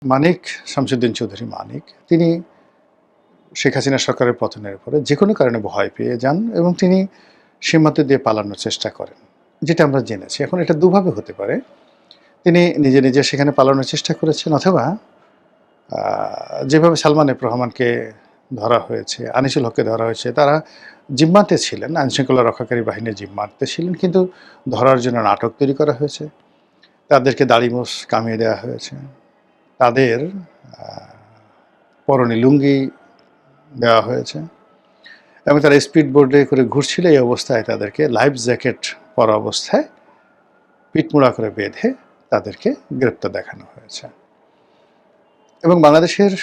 মানিক শামসুদ্দিন চৌধুরী মানিক তিনি শেখ হাসিনা সরকারের পতনের পরে যেকোনো কারণে ভয় পেয়ে যান এবং তিনি সীমান্ত দিয়ে পালানোর চেষ্টা করেন, যেটা আমরা জেনেছি। এখন এটা দুভাবে হতে পারে। তিনি নিজে, নিজে সেখানে পালানোর চেষ্টা করেছেন, অথবা যেভাবে সালমান এফ রহমানকে ধরা হয়েছে, আনিসুল হককে ধরা হয়েছে, তারা জিম্মাতে ছিলেন, আইনশৃঙ্খলা রক্ষাকারী বাহিনীর জিম্মাতে ছিলেন, কিন্তু ধরার জন্য নাটক তৈরি করা হয়েছে। তাদেরকে দাড়ি-মোছ কামিয়ে দেওয়া হয়েছে। তাদের পরনে লুঙ্গি দেওয়া হয়েছে এবং তারা স্পিড বোর্ডে করে ঘুরছিল। এই অবস্থায় তাদেরকে লাইফ জ্যাকেট পরা অবস্থায় পিঠমোড়া করে বেঁধে তাদেরকে গ্রেপ্তার দেখানো হয়েছে। এবং বাংলাদেশের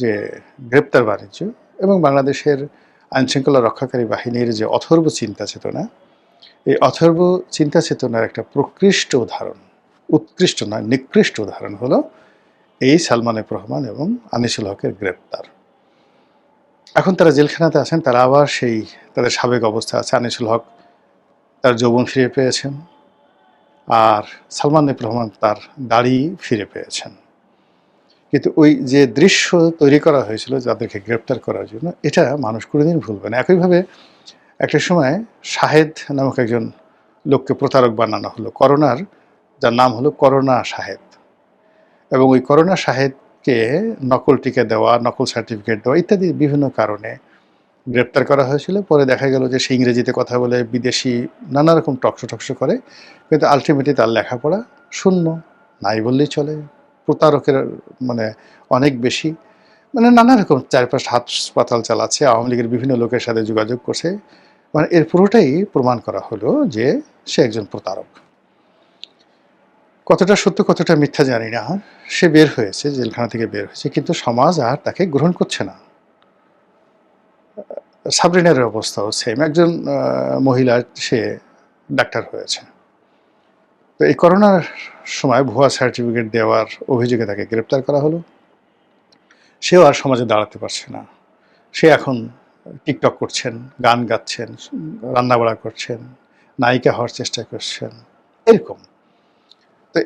যে গ্রেপ্তার বাণিজ্য এবং বাংলাদেশের আইনশৃঙ্খলা রক্ষাকারী বাহিনীর যে অথর্ব চিন্তা চেতনা, এই অথর্ব চিন্তা চেতনার একটা উৎকৃষ্ট নয়, নিকৃষ্ট উদাহরণ হলো এই সালমান এফ রহমান এবং আনিসুল হকের গ্রেপ্তার। এখন তারা জেলখানাতে আছেন, তারা আবার সেই তাদের সাবেক অবস্থা আছে। আনিসুল হক তার যৌবন ফিরে পেয়েছেন, আর সালমান এফ রহমান তার দাড়ি ফিরে পেয়েছেন। কিন্তু ওই যে দৃশ্য তৈরি করা হয়েছিল যাদেরকে গ্রেপ্তার করার জন্য, এটা মানুষ কোনোদিন ভুলবে না। একইভাবে একটা সময় শাহেদ নামক একজন লোককে প্রতারক বানানো হলো, যার নাম হলো করোনা শাহেদ, এবং ওই করোনা শাহেদকে নকল টিকা দেওয়া, নকল সার্টিফিকেট দেওয়া ইত্যাদি বিভিন্ন কারণে গ্রেপ্তার করা হয়েছিল। পরে দেখা গেল যে সে ইংরেজিতে কথা বলে, বিদেশি নানা রকম টকশো করে, কিন্তু আলটিমেটলি তার লেখাপড়া শূন্য, নাই বললেই চলে। প্রতারকের মানে অনেক বেশি, মানে নানা রকম চারপাশ হাসপাতাল চালাচ্ছে, আওয়ামী লীগের বিভিন্ন লোকের সাথে যোগাযোগ করছে। মানে এর পুরোটাই প্রমাণ করা হলো যে সে একজন প্রতারক। কতটা সত্য কতটা মিথ্যা জানি না। সে বের হয়েছে, জেলখানা থেকে বের হয়েছে, কিন্তু সমাজ আর তাকে গ্রহণ করছে না। সাবরিনার অবস্থাও সেম, একজন মহিলা, সে ডাক্তার হয়েছে। তো এই করোনার সময় ভুয়া সার্টিফিকেট দেওয়ার অভিযোগে তাকে গ্রেপ্তার করা হলো। সেও আর সমাজে দাঁড়াতে পারছে না। সে এখন টিকটক করছেন, গান গাচ্ছেন, রান্নাবাড়া করছেন, নায়িকা হওয়ার চেষ্টা করছেন, এরকম। তো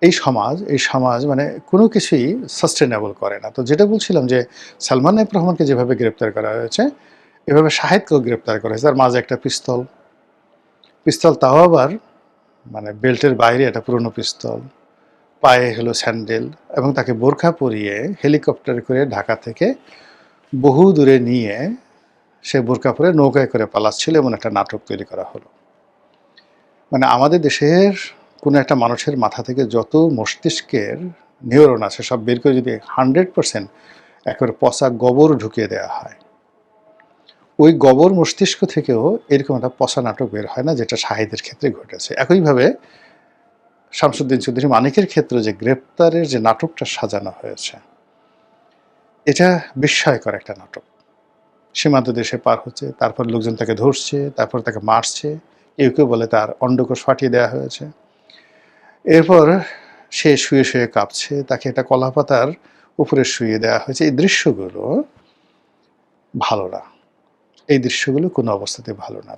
এই সমাজ মানে কোনো কিছুই সাস্টেনেবল করে না। তো যেটা বলছিলাম যে সালমান এফ রহমানকে যেভাবে গ্রেপ্তার করা হয়েছে, এভাবে শাহেদকেও গ্রেপ্তার করা হয়েছে। তার মাঝে একটা পিস্তল, তাও আবার মানে বেল্টের বাইরে একটা পুরনো পিস্তল, পায়ে হলো স্যান্ডেল, এবং তাকে বোরখা পরিয়ে হেলিকপ্টারে করে ঢাকা থেকে বহু দূরে নিয়ে সে বোরখা পরে নৌকায় করে পালাচ্ছিল, এমন একটা নাটক তৈরি করা হলো। মানে আমাদের দেশের কোনো একটা মানুষের মাথা থেকে যত মস্তিষ্কের নিউরন আছে সব বের করে যদি 100% একেবারে পচা গোবর ঢুকিয়ে দেওয়া হয়, ওই গোবর মস্তিষ্ক থেকেও এরকম একটা পচা নাটক বের হয় না, যেটা শাহিদের ক্ষেত্রে ঘটেছে। একইভাবে শামসুদ্দিন চৌধুরী মানিকের ক্ষেত্রে যে গ্রেপ্তারের যে নাটকটা সাজানো হয়েছে, এটা বিস্ময়কর একটা নাটক। সীমান্ত দেশে পার হচ্ছে, তারপর লোকজন তাকে ধরছে, তারপর তাকে মারছে, কেউ বলে তার অন্ডকোষ ফাটিয়ে দেওয়া হয়েছে। এরপর সে শুয়ে শুয়ে কাঁপছে, তাকে একটা কলাপাতার উপরে শুয়ে দেওয়া হয়েছে। এই দৃশ্যগুলো ভালো না, এই দৃশ্যগুলো কোনো অবস্থাতে ভালো না।